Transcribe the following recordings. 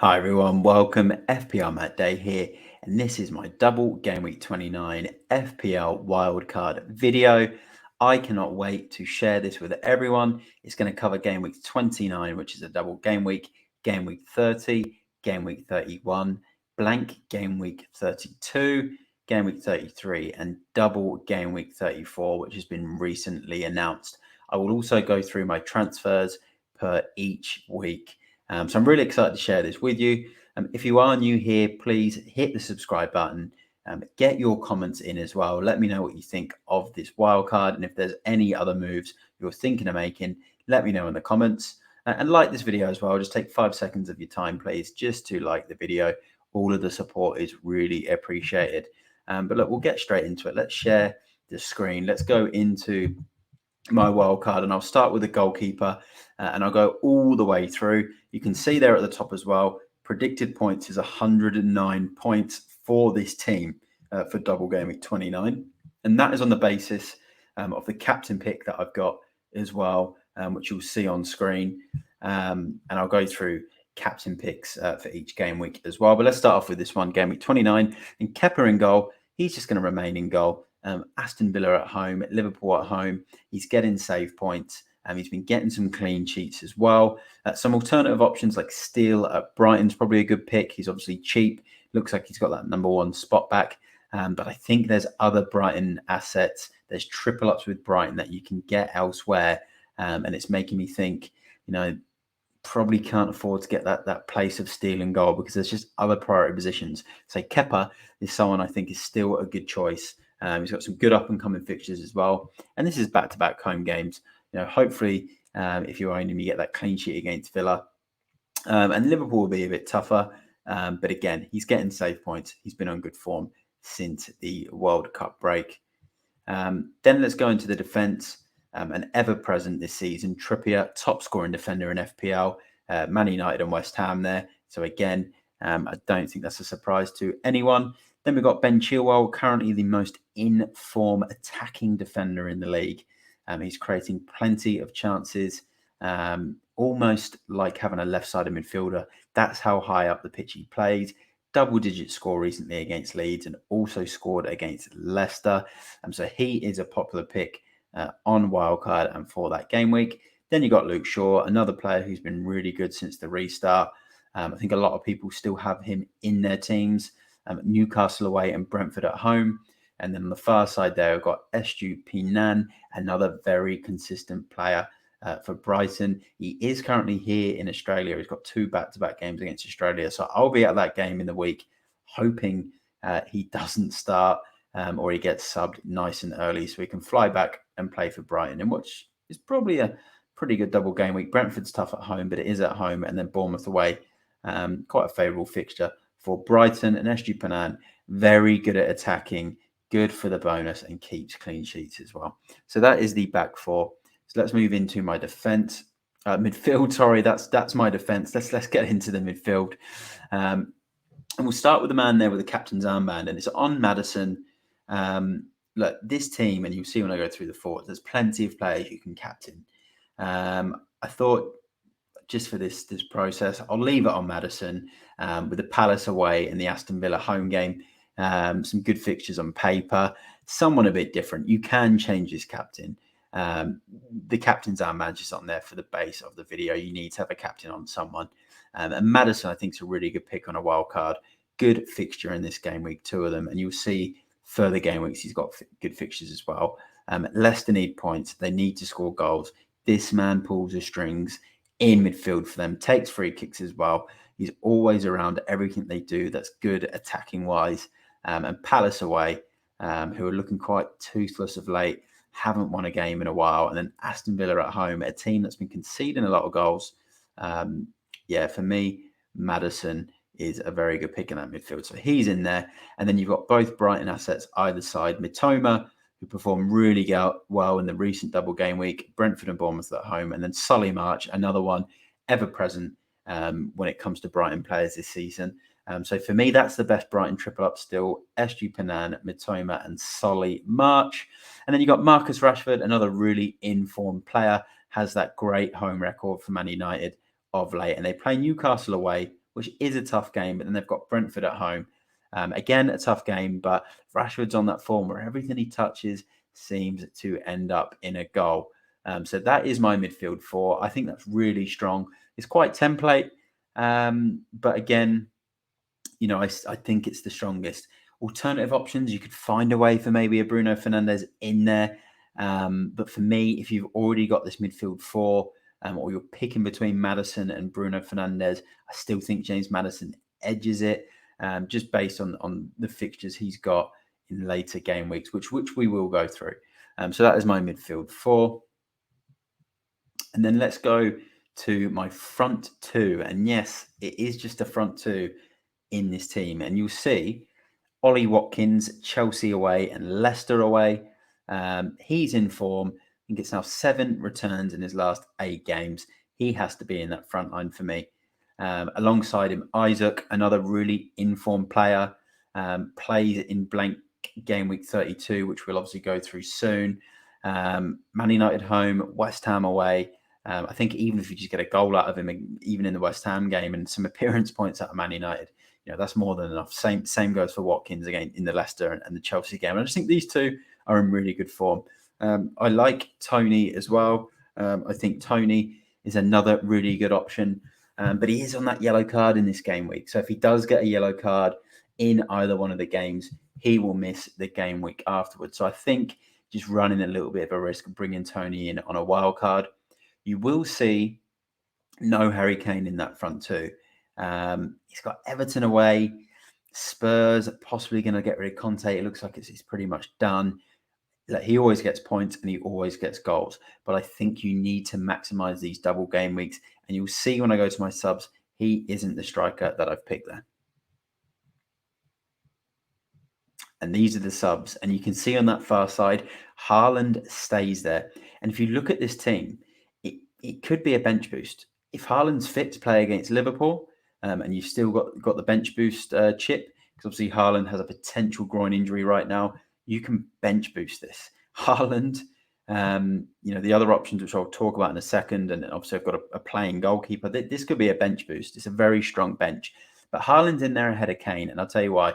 Hi everyone, welcome. FPLMattDay here, and this is my Double Gameweek 29 FPL wildcard video. I cannot wait to share this with everyone. It's going to cover Game Week 29, which is a double game week, Game Week 30, Game Week 31, blank Game Week 32, Game Week 33, and double Game Week 34, which has been recently announced. I will also go through my transfers per each week. So I'm really excited to share this with you. If you are new here, please hit the subscribe button. Get your comments in as well. Let me know what you think of this wildcard, and if there's any other moves you're thinking of making, let me know in the comments. And like this video as well. Just take 5 seconds of your time, please, just to like the video. All of the support is really appreciated. But look, we'll get straight into it. Let's share the screen. Let's go into my wildcard, and I'll start with the goalkeeper, and I'll go all the way through. You can see there at the top as well, predicted points is 109 points for this team for Double Gameweek 29, and that is on the basis of the captain pick that I've got as well, which you'll see on screen, and I'll go through captain picks for each game week as well. But let's start off with this one, Game Week 29, and Kepa in goal. He's just going to remain in goal. Aston Villa at home, Liverpool at home. He's getting save points. He's been getting some clean sheets as well. Some alternative options like Steele at Brighton's probably a good pick. He's obviously cheap. Looks like he's got that #1 spot back. But I think there's other Brighton assets. There's triple ups with Brighton that you can get elsewhere. And it's making me think, probably can't afford to get that place of Steele and goal because there's just other priority positions. So Kepa is someone I think is still a good choice. He's got some good up-and-coming fixtures as well. And this is back-to-back home games. Hopefully, if you're owning him, you get that clean sheet against Villa. And Liverpool will be a bit tougher. But again, he's getting save points. He's been on good form since the World Cup break. Then let's go into the defence. An ever-present this season, Trippier, top-scoring defender in FPL. Man United and West Ham there. So again, I don't think that's a surprise to anyone. Then we've got Ben Chilwell, currently the most in-form attacking defender in the league. He's creating plenty of chances, almost like having a left-sided midfielder. That's how high up the pitch he plays. Double-digit score recently against Leeds and also scored against Leicester. So he is a popular pick on wildcard and for that game week. Then you got Luke Shaw, another player who's been really good since the restart. I think a lot of people still have him in their teams. Newcastle away and Brentford at home. And then on the far side there, we've got GW29, another very consistent player for Brighton. He is currently here in Australia. He's got 2 back-to-back games against Australia. So I'll be at that game in the week, hoping he doesn't start or he gets subbed nice and early so he can fly back and play for Brighton, and which is probably a pretty good double game week. Brentford's tough at home, but it is at home, and then Bournemouth away. Quite a favourable fixture for Brighton. And GW29, very good at attacking, good for the bonus, and keeps clean sheets as well. So that is the back four. So let's move into my defence. Midfield, sorry, that's my defence. Let's get into the midfield. And we'll start with the man there with the captain's armband, and it's on Maddison. Look, this team, and you'll see when I go through the forwards, there's plenty of players you can captain. I thought just for this process, I'll leave it on Maddison with the Palace away and the Aston Villa home game. Some good fixtures on paper. Someone a bit different. You can change his captain. The captain's armband is on there for the base of the video. You need to have a captain on someone. And Maddison, I think, is a really good pick on a wild card. Good fixture in this game week, 2 of them. And you'll see further game weeks, he's got good fixtures as well. Leicester need points. They need to score goals. This man pulls the strings in midfield for them, takes free kicks as well. He's always around everything they do that's good attacking wise. And Palace away, who are looking quite toothless of late, haven't won a game in a while. And then Aston Villa at home, a team that's been conceding a lot of goals. For me, Maddison is a very good pick in that midfield. So he's in there. And then you've got both Brighton assets either side. Mitoma, who performed really well in the recent double game week. Brentford and Bournemouth at home. And then Solly March, another one ever present when it comes to Brighton players this season. So for me, that's the best Brighton triple up still. GW29, Mitoma and Solly March. And then you got Marcus Rashford, another really informed player, has that great home record for Man United of late. And they play Newcastle away, which is a tough game, but then they've got Brentford at home. Again, a tough game, but Rashford's on that form where everything he touches seems to end up in a goal. So that is my midfield four. I think that's really strong. It's quite template, but again, I think it's the strongest. Alternative options, you could find a way for maybe a Bruno Fernandes in there. But for me, if you've already got this midfield four, or you're picking between Maddison and Bruno Fernandes, I still think James Maddison edges it, just based on the fixtures he's got in later game weeks, which we will go through. So that is my midfield four. And then let's go to my front two. And yes, it is just a front two in this team. And you'll see Ollie Watkins, Chelsea away and Leicester away. He's in form. I think it's now 7 returns in his last 8 games. He has to be in that front line for me. Alongside him, Isaac, another really informed player, plays in blank game week 32, which we'll obviously go through soon. Man United home, West Ham away. I think even if you just get a goal out of him, even in the West Ham game, and some appearance points out of Man United, that's more than enough. Same goes for Watkins again in the Leicester and the Chelsea game. And I just think these two are in really good form. I like Tony as well. I think Tony is another really good option, but he is on that yellow card in this game week. So if he does get a yellow card in either one of the games, he will miss the game week afterwards. So I think just running a little bit of a risk of bringing Tony in on a wild card. You will see no Harry Kane in that front two. He's got Everton away, Spurs possibly going to get rid of Conte. It looks like it's pretty much done. He always gets points and he always gets goals. But I think you need to maximize these double game weeks. And you'll see when I go to my subs, he isn't the striker that I've picked there. And these are the subs. And you can see on that far side, Haaland stays there. And if you look at this team, it could be a bench boost. If Haaland's fit to play against Liverpool, and you've still got the bench boost chip, because obviously Haaland has a potential groin injury right now, you can bench boost this. Haaland, the other options, which I'll talk about in a second, and obviously I've got a playing goalkeeper. This could be a bench boost. It's a very strong bench. But Haaland's in there ahead of Kane, and I'll tell you why.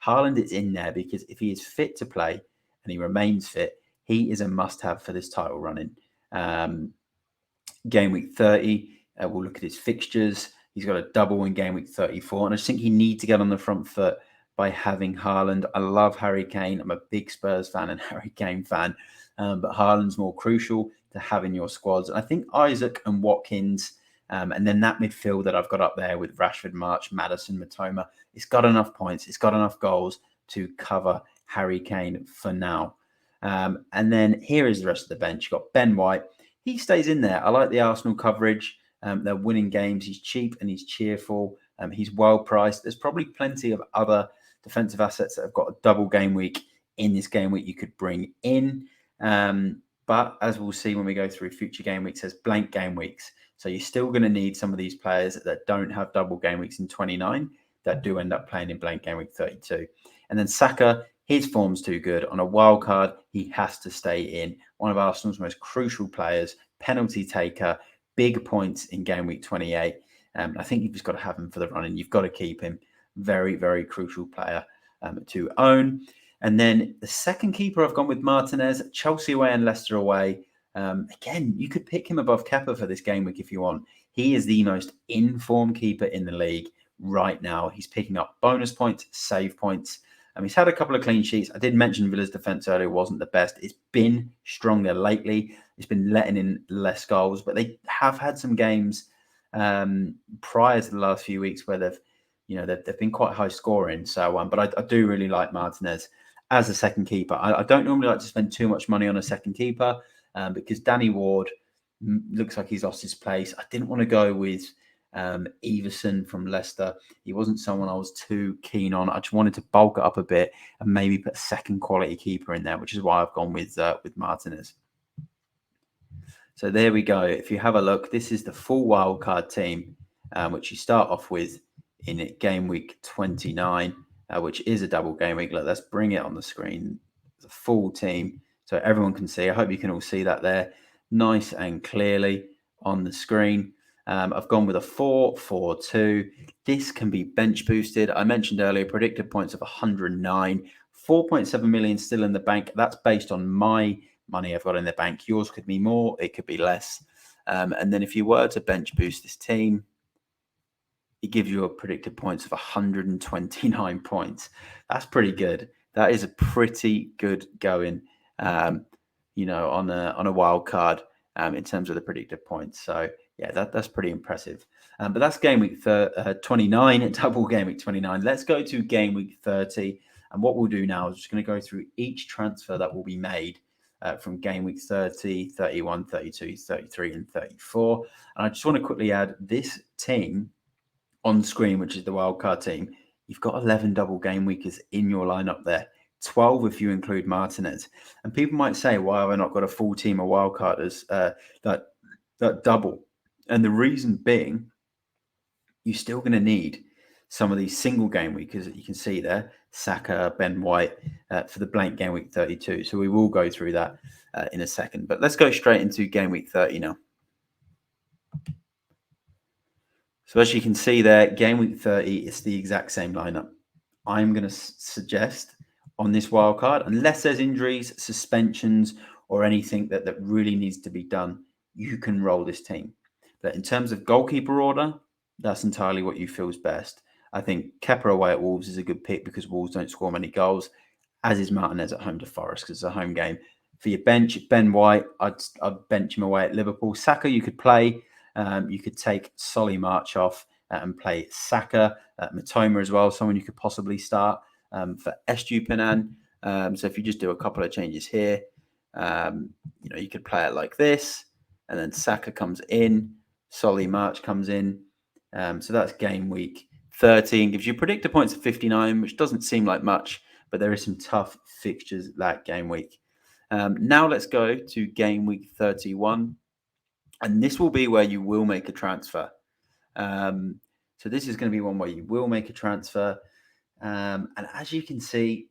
Haaland is in there because if he is fit to play and he remains fit, he is a must-have for this title running. Game week 30, we'll look at his fixtures. He's got a double in game week 34. And I just think you need to get on the front foot by having Haaland. I love Harry Kane. I'm a big Spurs fan and Harry Kane fan. But Haaland's more crucial to have in your squads. And I think Isaac and Watkins, and then that midfield that I've got up there with Rashford, March, Maddison, Matoma, it's got enough points. It's got enough goals to cover Harry Kane for now. And then here is the rest of the bench. You've got Ben White. He stays in there. I like the Arsenal coverage. They're winning games. He's cheap and he's cheerful. He's well priced. There's probably plenty of other defensive assets that have got a double game week in this game week you could bring in. But as we'll see when we go through future game weeks, there's blank game weeks. So you're still going to need some of these players that don't have double game weeks in 29 that do end up playing in blank game week 32. And then Saka, his form's too good. On a wild card, he has to stay in. One of Arsenal's most crucial players, penalty taker, big points in game week 28. I think you've just got to have him for the running. You've got to keep him. Very, very crucial player to own. And then the second keeper, I've gone with Martinez, Chelsea away and Leicester away. Again, you could pick him above Kepa for this game week if you want. He is the most in-form keeper in the league right now. He's picking up bonus points, save points. He's had a couple of clean sheets. I did mention Villa's defence earlier wasn't the best. It's been stronger lately. It's been letting in less goals, but they have had some games prior to the last few weeks where they've been quite high scoring. So, but I do really like Martinez as a second keeper. I don't normally like to spend too much money on a second keeper because Danny Ward looks like he's lost his place. I didn't want to go with Everson from Leicester. He wasn't someone I was too keen on. I just wanted to bulk it up a bit and maybe put a second quality keeper in there, which is why I've gone with Martinez. So there we go. If you have a look, this is the full wildcard team, which you start off with in game week 29, which is a double game week. Look, let's bring it on the screen. It's a full team so everyone can see. I hope you can all see that there nice and clearly on the screen. I've gone with a 4-4-2. This can be bench boosted. I mentioned earlier predicted points of 109, 4.7 million still in the bank. That's based on my money I've got in the bank. Yours could be more, it could be less. And then if you were to bench boost this team, it gives you a predicted points of 129 points. That's pretty good. That is a pretty good going, on a wild card in terms of the predicted points. So yeah, that's pretty impressive. But that's game week 29, double game week 29. Let's go to game week 30. And what we'll do now is just going to go through each transfer that will be made from game week 30, 31, 32, 33, and 34. And I just want to quickly add this team on screen, which is the wildcard team. You've got 11 double game weekers in your lineup there, 12 if you include Martinez. And people might say, why have I not got a full team of wildcarders that double? And the reason being, you're still going to need some of these single game weekers that you can see there, Saka, Ben White, for the blank game week 32. So we will go through that in a second. But let's go straight into game week 30 now. So as you can see there, game week 30, it's the exact same lineup. I'm going to suggest on this wildcard, unless there's injuries, suspensions, or anything that really needs to be done, you can roll this team. But in terms of goalkeeper order, that's entirely what you feel is best. I think Kepa away at Wolves is a good pick because Wolves don't score many goals, as is Martinez at home to Forest because it's a home game. For your bench, Ben White, I'd bench him away at Liverpool. Saka, you could play. You could take Solly March off and play Saka, Matoma as well, someone you could possibly start for Estupinan. So if you just do a couple of changes here, you could play it like this, and then Saka comes in, Solly March comes in. So that's game week 30 and gives you predicted points of 59, which doesn't seem like much, but there is some tough fixtures that game week. Now let's go to game week 31. And this will be where you will make a transfer. So this is going to be one where you will make a transfer. And as you can see,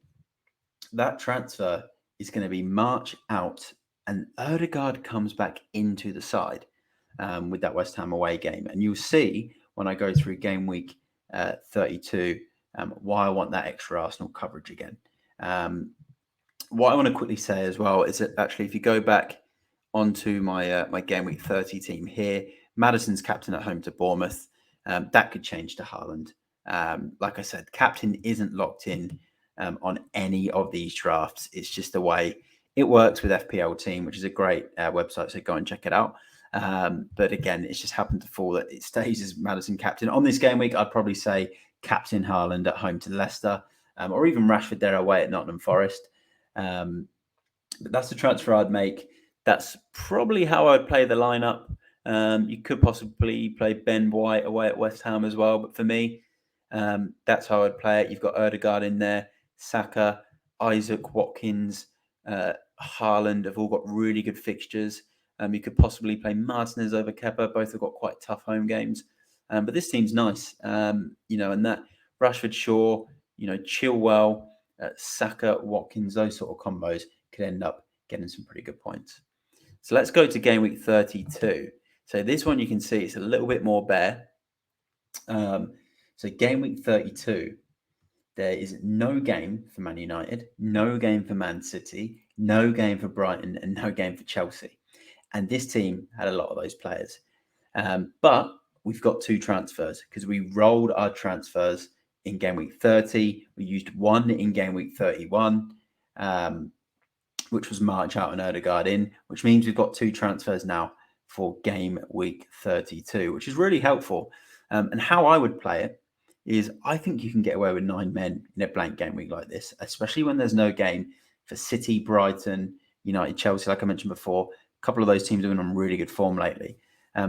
that transfer is going to be March out and Odegaard comes back into the side with that West Ham away game. And you'll see when I go through game week 32 why I want that extra Arsenal coverage again. What I want to quickly say as well is that actually if you go back onto my my game week 30 team here, Maddison's captain at home to Bournemouth. That could change to Haaland. Like I said, captain isn't locked in on any of these drafts. It's just the way it works with FPL Team, which is a great website, so go and check it out. But again, it's just happened to fall that it stays as Maddison captain. On this game week, I'd probably say captain Haaland at home to Leicester, or even Rashford there away at Nottingham Forest. But that's the transfer I'd make. That's probably how I'd play the lineup. You could possibly play Ben White away at West Ham as well. But for me, that's how I'd play it. You've got Odegaard in there, Saka, Isaac, Watkins, Haaland have all got really good fixtures. You could possibly play Martinez over Kepa. Both have got quite tough home games. But this team's nice, and that Rashford, Shaw, Chilwell, Saka, Watkins, those sort of combos could end up getting some pretty good points. So let's go to game week 32. So this one you can see it's a little bit more bare. So game week 32, there is no game for Man United, no game for Man City, no game for Brighton, and no game for Chelsea. And this team had a lot of those players. But we've got two transfers because we rolled our transfers in game week 30. We used one in game week 31. Which was March out and Odegaard in, which means we've got two transfers now for game week 32, which is really helpful. And how I would play it is I think you can get away with 9 men in a blank game week like this, especially when there's no game for City, Brighton, United, Chelsea, like I mentioned before. A couple of those teams have been on really good form lately.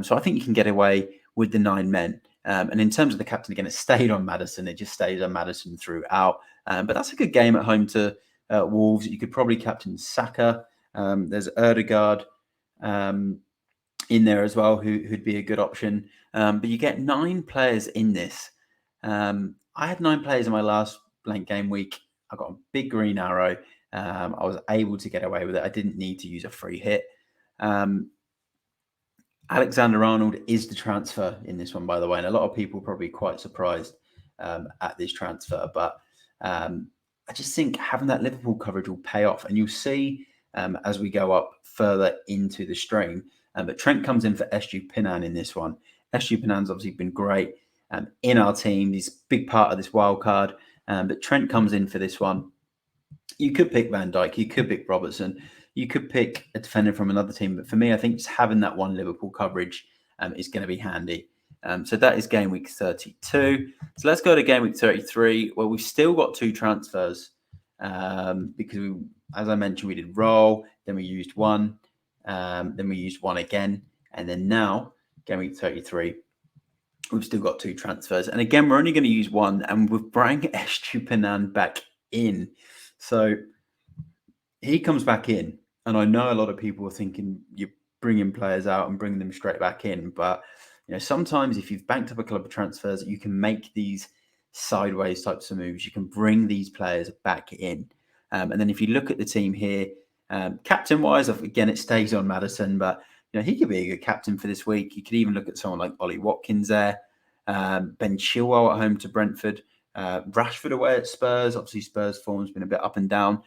So I think you can get away with the 9 men. And in terms of the captain, again, it stayed on Maddison. It just stayed on Maddison throughout. But that's a good game at home to Wolves. You could probably captain Saka. There's Odegaard in there as well, who'd be a good option. But you get 9 players in this. I had 9 players in my last blank game week. I got a big green arrow. I was able to get away with it. I didn't need to use a free hit. And Alexander-Arnold is the transfer in this one, by the way, and a lot of people probably quite surprised at this transfer. But I just think having that Liverpool coverage will pay off, and you'll see as we go up further into the stream. But Trent comes in for Estupiñán in this one. Estupiñán's obviously been great in our team. He's a big part of this wild card. But Trent comes in for this one. You could pick Van Dijk, you could pick Robertson, you could pick a defender from another team. But for me, I think just having that one Liverpool coverage is going to be handy. So that is game week 32. So let's go to game week 33, where we've still got 2 transfers because, as I mentioned, we did roll, then we used one, then we used one again, and then now game week 33. We've still got 2 transfers. And again, we're only going to use one, and we're bringing Estupiñán back in. So he comes back in, and I know a lot of people are thinking you're bringing players out and bringing them straight back in. But sometimes if you've banked up a couple of transfers, you can make these sideways types of moves. You can bring these players back in. And then if you look at the team here, captain-wise, again, it stays on Maddison, but he could be a good captain for this week. You could even look at someone like Ollie Watkins there. Ben Chilwell at home to Brentford. Rashford away at Spurs. Obviously, Spurs' form's been a bit up and down.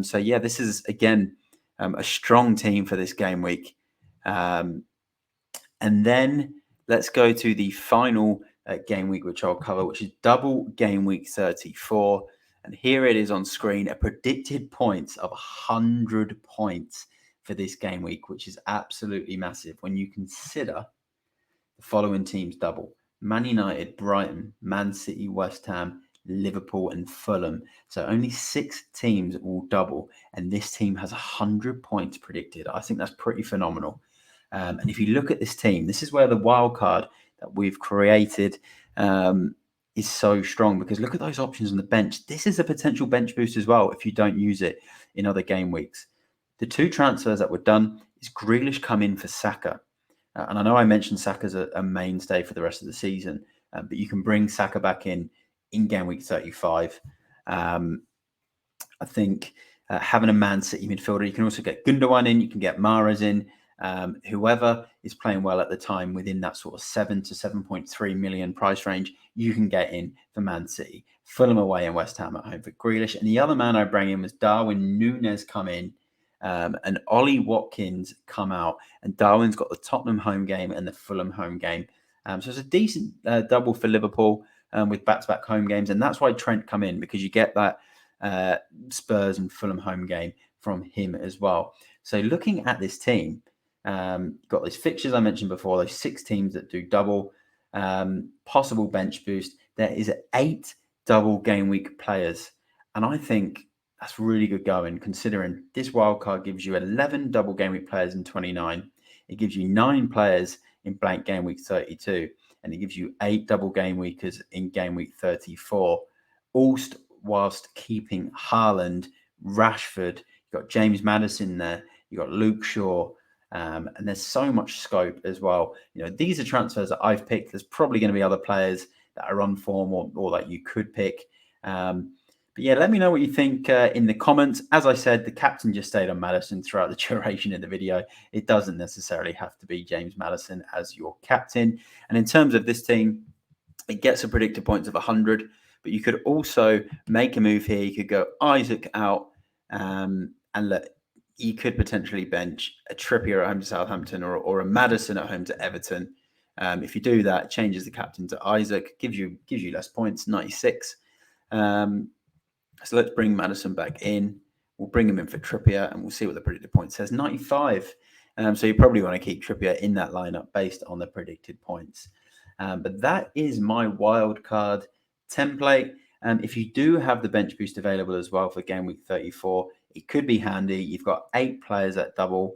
So, yeah, this is, again, a strong team for this game week. And then let's go to the final game week, which I'll cover, which is Double Gameweek 34. And here it is on screen, a predicted points of 100 points for this game week, which is absolutely massive when you consider the following teams double: Man United, Brighton, Man City, West Ham, Liverpool, and Fulham. So only 6 teams will double, and this team has 100 points predicted. I think that's pretty phenomenal. And if you look at this team, this is where the wild card that we've created is so strong, because look at those options on the bench. This is a potential bench boost as well if you don't use it in other game weeks. The 2 transfers that were done is Grealish come in for Saka. And I know I mentioned Saka's a mainstay for the rest of the season, but you can bring Saka back in game week 35. I think having a Man City midfielder, you can also get Gundogan in, you can get Mahrez in. Whoever is playing well at the time within that sort of 7 to 7.3 million price range, you can get in for Man City. Fulham away and West Ham at home for Grealish. And the other man I bring in was Darwin Núñez come in and Ollie Watkins come out. And Darwin's got the Tottenham home game and the Fulham home game. So it's a decent double for Liverpool with back-to-back home games. And that's why Trent come in, because you get that Spurs and Fulham home game from him as well. So looking at this team, got those fixtures I mentioned before, those 6 teams that do double, possible bench boost. There is 8 double game week players, and I think that's really good going, considering this wildcard gives you 11 double game week players in 29. It gives you 9 players in blank game week 32, and it gives you 8 double game weekers in game week 34, all whilst keeping Haaland, Rashford. You've got James Maddison there, you've got Luke Shaw. And there's so much scope as well. These are transfers that I've picked. There's probably going to be other players that are on form or that you could pick. But yeah, let me know what you think in the comments. As I said, the captain just stayed on Maddison throughout the duration of the video. It doesn't necessarily have to be James Maddison as your captain. And in terms of this team, it gets a predicted points of 100. But you could also make a move here. You could go Isaac out and let. You could potentially bench a Trippier at home to Southampton or a Maddison at home to Everton. If you do that, it changes the captain to Isaac, gives you less points, 96. So let's bring Maddison back in. We'll bring him in for Trippier, and we'll see what the predicted point says. 95. So you probably want to keep Trippier in that lineup based on the predicted points. But that is my wildcard template. If you do have the bench boost available as well for game week 34, it could be handy. You've got 8 players at double.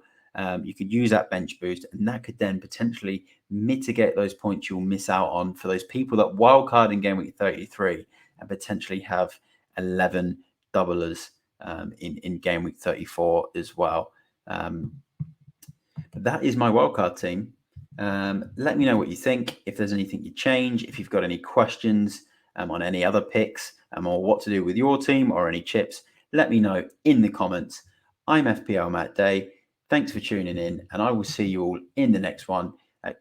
You could use that bench boost, and that could then potentially mitigate those points you'll miss out on for those people that wildcard in game week 33 and potentially have 11 doublers in game week 34 as well. That is my wildcard team. Let me know what you think. If there's anything you change, if you've got any questions on any other picks or what to do with your team or any chips, let me know in the comments. I'm FPL Matt Day. Thanks for tuning in, and I will see you all in the next one.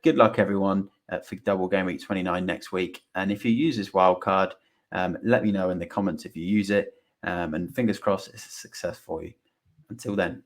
Good luck, everyone, for Double Game Week 29 next week. And if you use this wildcard, let me know in the comments if you use it. And fingers crossed it's a success for you. Until then.